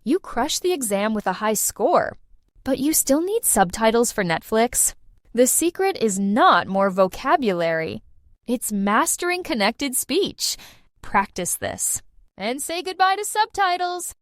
You crushed the exam with a high score, but you still need subtitles for Netflix? The secret is not more vocabulary. It's mastering connected speech. Practice this and say goodbye to subtitles.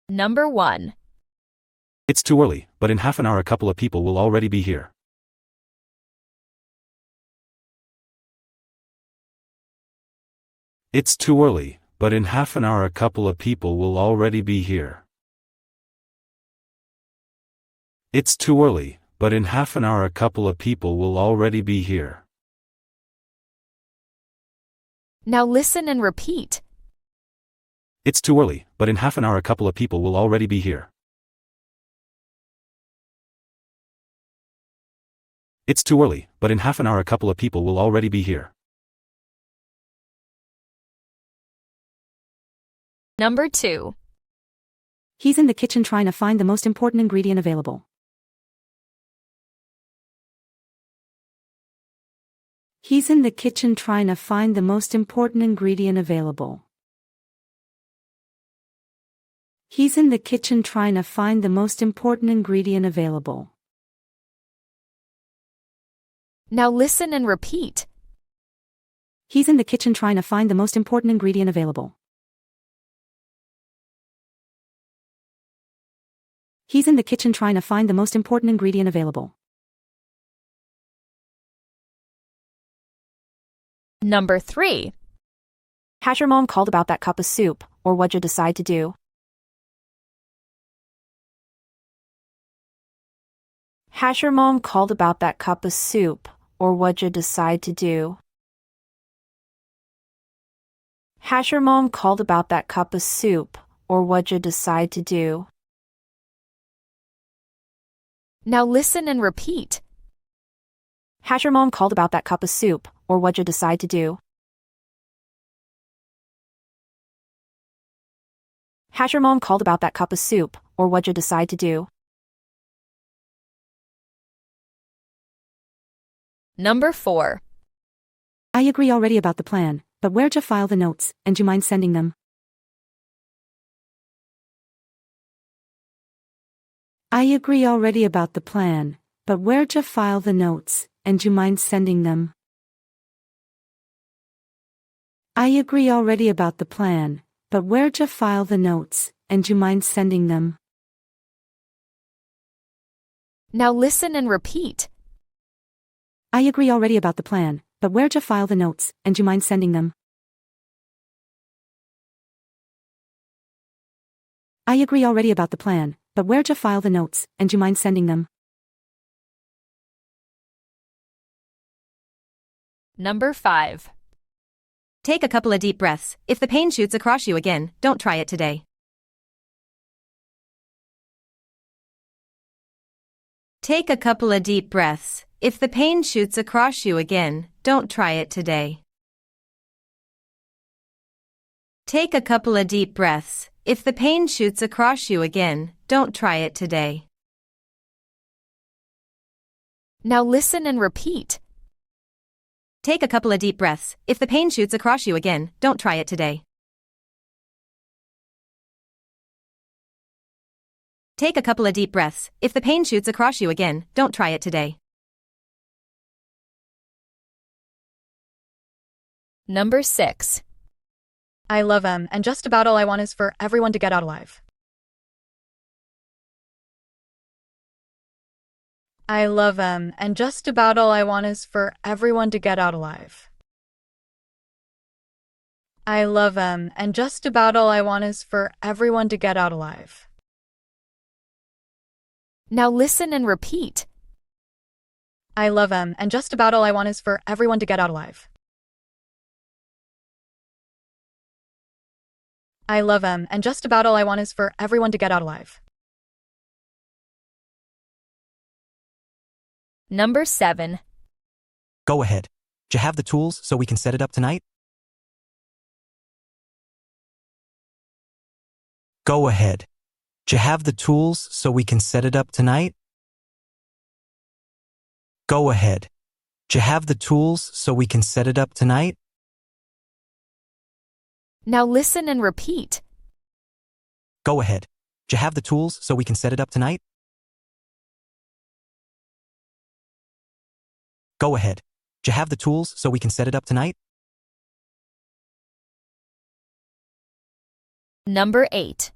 Number 1. It's too early, but in half an hour a couple of people will already be here. It's too early, but in half an hour a couple of people will already be here. It's too early, but in half an hour a couple of people will already be here. Now listen and repeat. It's too early, but in half an hour a couple of people will already be here. It's too early, but in half an hour a couple of people will already be here. Number 2. He's in the kitchen trying to find the most important ingredient available. He's in the kitchen trying to find the most important ingredient available. He's in the kitchen trying to find the most important ingredient available. Now listen and repeat. He's in the kitchen trying to find the most important ingredient available. He's in the kitchen trying to find the most important ingredient available. Number 3. Has your mom called about that cup of soup, or what'd you decide to do? Has your mom called about that cup of soup, or what'd you decide to do? Has your mom called about that cup of soup, or what'd you decide to do? Now listen and repeat. Has your mom called about that cup of soup, or what'd you decide to do? Has your mom called about that cup of soup, or what'd you decide to do? Number 4. I agree already about the plan, but where'd you file the notes, and you mind sending them? I agree already about the plan, but where'd you file the notes, and you mind sending them? I agree already about the plan, but where'd you file the notes, and you mind sending them? Now listen and repeat. I agree already about the plan, but where'd you file the notes, and you mind sending them? I agree already about the plan, but where'd you file the notes, and you mind sending them? Number 5. Take a couple of deep breaths. If the pain shoots across you again, don't try it today. Take a couple of deep breaths. If the pain shoots across you again, don't try it today. Take a couple of deep breaths. If the pain shoots across you again, don't try it today. Now listen and repeat. Take a couple of deep breaths. If the pain shoots across you again, don't try it today. Take a couple of deep breaths. If the pain shoots across you again, don't try it today. Number 6. I love him, and just about all I want is for everyone to get out alive. I love him, and just about all I want is for everyone to get out alive. I love him, and just about all I want is for everyone to get out alive. Now listen and repeat. I love him, and just about all I want is for everyone to get out alive. I love him, and just about all I want is for everyone to get out alive. Number 7. Go ahead. Do you have the tools so we can set it up tonight? Go ahead. Do you have the tools so we can set it up tonight? Go ahead. Do you have the tools so we can set it up tonight? Now listen and repeat. Go ahead. Do you have the tools so we can set it up tonight? Go ahead. Do you have the tools so we can set it up tonight? Number 8.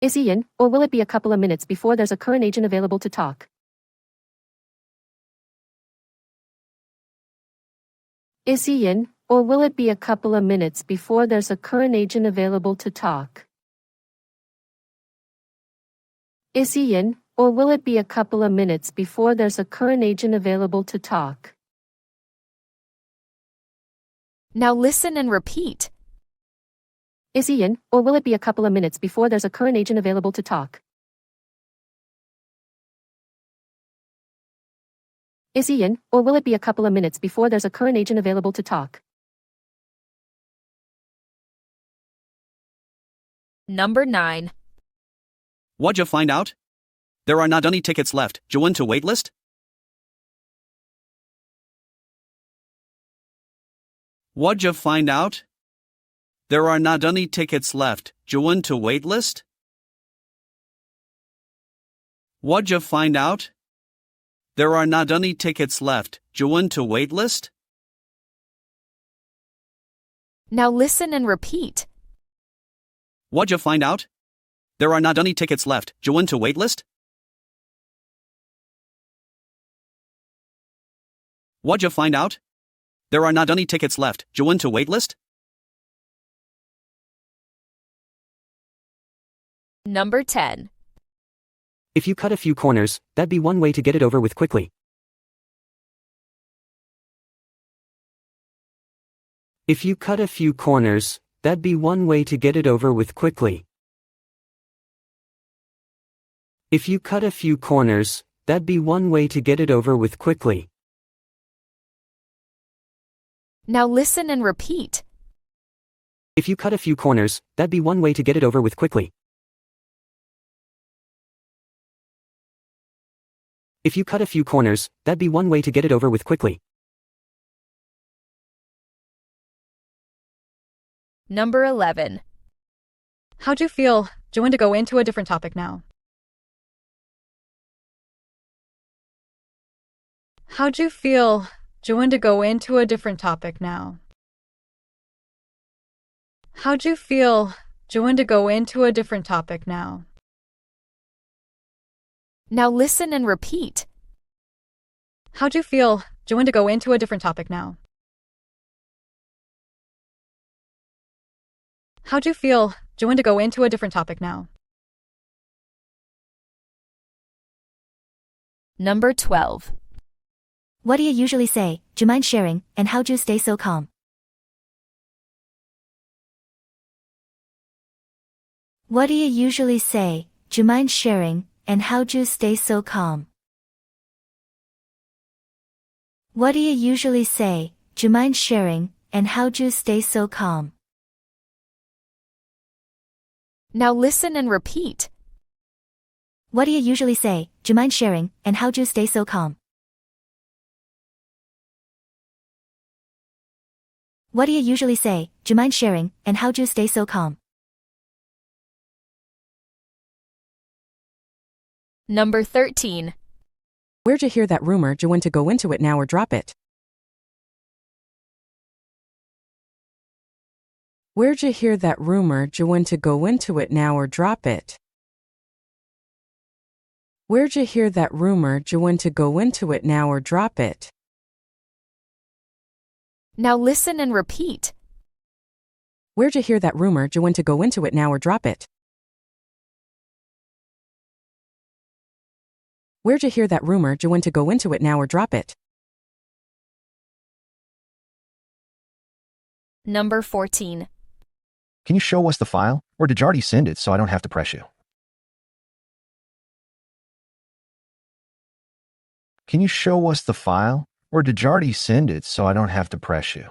Is he in, or will it be a couple of minutes before there's a current agent available to talk? Is he in, or will it be a couple of minutes before there's a current agent available to talk? Is he in, or will it be a couple of minutes before there's a current agent available to talk? Now listen and repeat. Is he in, or will it be a couple of minutes before there's a current agent available to talk? Is he in, or will it be a couple of minutes before there's a current agent available to talk? Number 9. What'd you find out? There are not any tickets left. Join to waitlist? What'd you find out? There are not any tickets left. Join to waitlist? What'd you find out? There are not any tickets left. Join to waitlist? Now listen and repeat. What'd you find out? There are not any tickets left. Join to waitlist? What'd you find out? There are not any tickets left. Join to waitlist? Number 10. If you cut a few corners, that'd be one way to get it over with quickly. If you cut a few corners, that'd be one way to get it over with quickly. If you cut a few corners, that'd be one way to get it over with quickly. Now listen and repeat. If you cut a few corners, that'd be one way to get it over with quickly. If you cut a few corners, that'd be one way to get it over with quickly. Number 11. How'd you feel? Do you want to go into a different topic now? How'd you feel? Do you want to go into a different topic now? How'd you feel? Do you want to go into a different topic now? Now listen and repeat. How'd you feel? Do you want to go into a different topic now? How'd you feel? Do you want to go into a different topic now? Number 12. What do you usually say? Do you mind sharing? And how'd you stay so calm? What do you usually say? Do you mind sharing? And how'd you stay so calm? What do you usually say? Do you mind sharing? And how'd you stay so calm? Now listen and repeat. What do you usually say? Do you mind sharing? And how'd you stay so calm? What do you usually say? Do you mind sharing? And how'd you stay so calm? Number 13. Where'd you hear that rumor? Do you want to go into it now or drop it? Where'd you hear that rumor? Do you want to go into it now or drop it? Where'd you hear that rumor? Do you want to go into it now or drop it? Now listen and repeat. Where'd you hear that rumor? Do you want to go into it now or drop it? Where'd you hear that rumor? Do you want to go into it now or drop it? Number 14. Can you show us the file, or did you already send it so I don't have to press you? Can you show us the file, or did you already send it so I don't have to press you?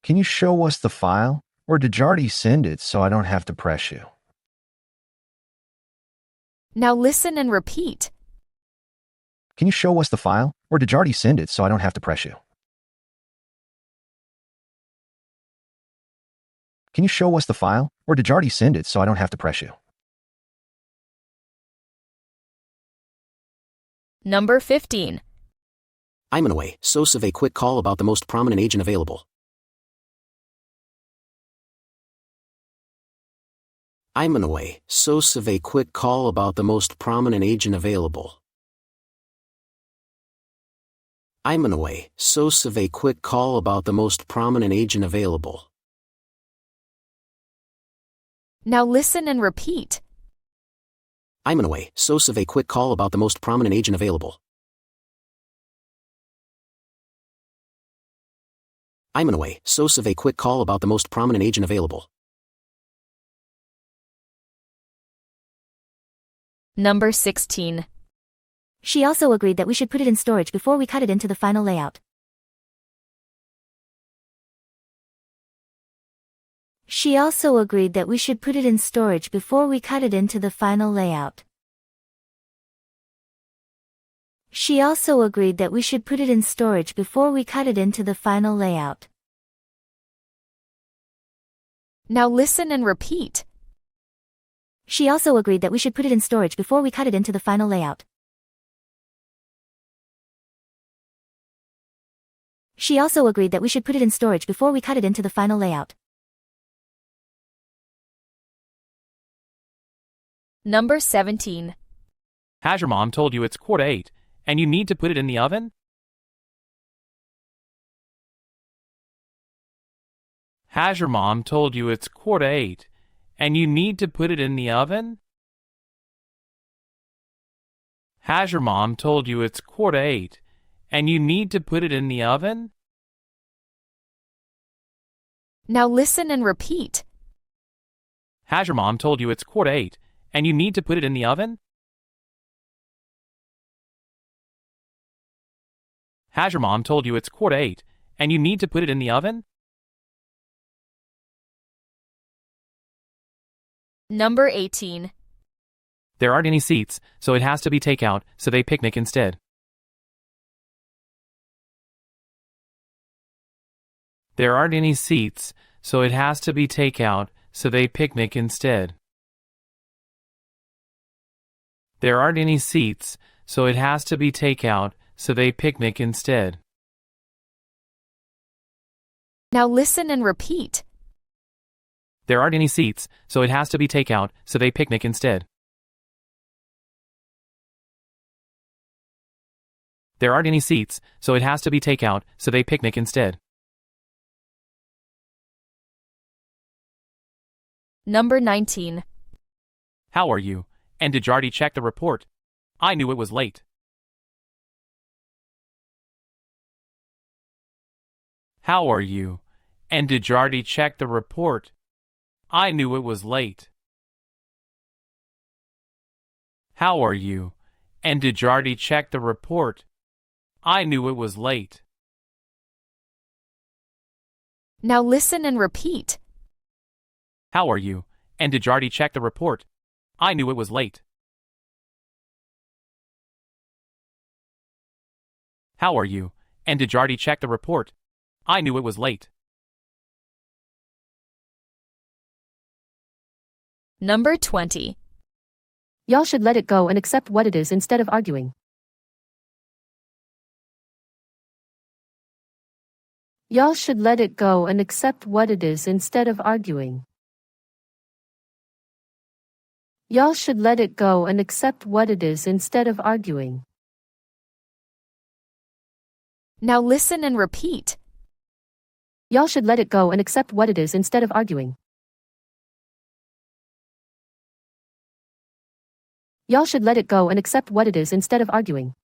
Can you show us the file, Or did Jardy send it so I don't have to press you? Now listen and repeat. Can you show us the file? Or did Jardy send it so I don't have to press you? Can you show us the file? Or did Jardy send it so I don't have to press you? Number 15. I'm away, so have a quick call about the most prominent agent available. I'm away, so have a quick call about the most prominent agent available. I'm away, so have a quick call about the most prominent agent available. Now listen and repeat. I'm away, so have a quick call about the most prominent agent available. I'm away, so have a quick call about the most prominent agent available. Number 16. She also agreed that we should put it in storage before we cut it into the final layout. She also agreed that we should put it in storage before we cut it into the final layout. She also agreed that we should put it in storage before we cut it into the final layout. Now listen and repeat. She also agreed that we should put it in storage before we cut it into the final layout. She also agreed that we should put it in storage before we cut it into the final layout. Number 17. Has your mom told you it's 7:45, and you need to put it in the oven? Has your mom told you it's 7:45, and you need to put it in the oven? Has your mom told you it's 7:45, and you need to put it in the oven? Now listen and repeat. Has your mom told you it's 7:45, and you need to put it in the oven? Has your mom told you it's 7:45, and you need to put it in the oven? Number 18. There aren't any seats, so it has to be takeout, so they picnic instead. There aren't any seats, so it has to be takeout, so they picnic instead. There aren't any seats, so it has to be takeout, so they picnic instead. Now listen and repeat. There aren't any seats, so it has to be takeout, so they picnic instead. There aren't any seats, so it has to be takeout, so they picnic instead. Number 19. How are you? And did Jardy check the report? I knew it was late. How are you? And did Jardy check the report? I knew it was late. How are you? And did Jardy check the report? I knew it was late. Now listen and repeat. How are you? And did Jardy check the report? I knew it was late. How are you? And did Jardy check the report? I knew it was late. Number 20. Y'all should let it go and accept what it is instead of arguing. Y'all should let it go and accept what it is instead of arguing. Y'all should let it go and accept what it is instead of arguing. Now listen and repeat. Y'all should let it go and accept what it is instead of arguing. Y'all should let it go and accept what it is instead of arguing.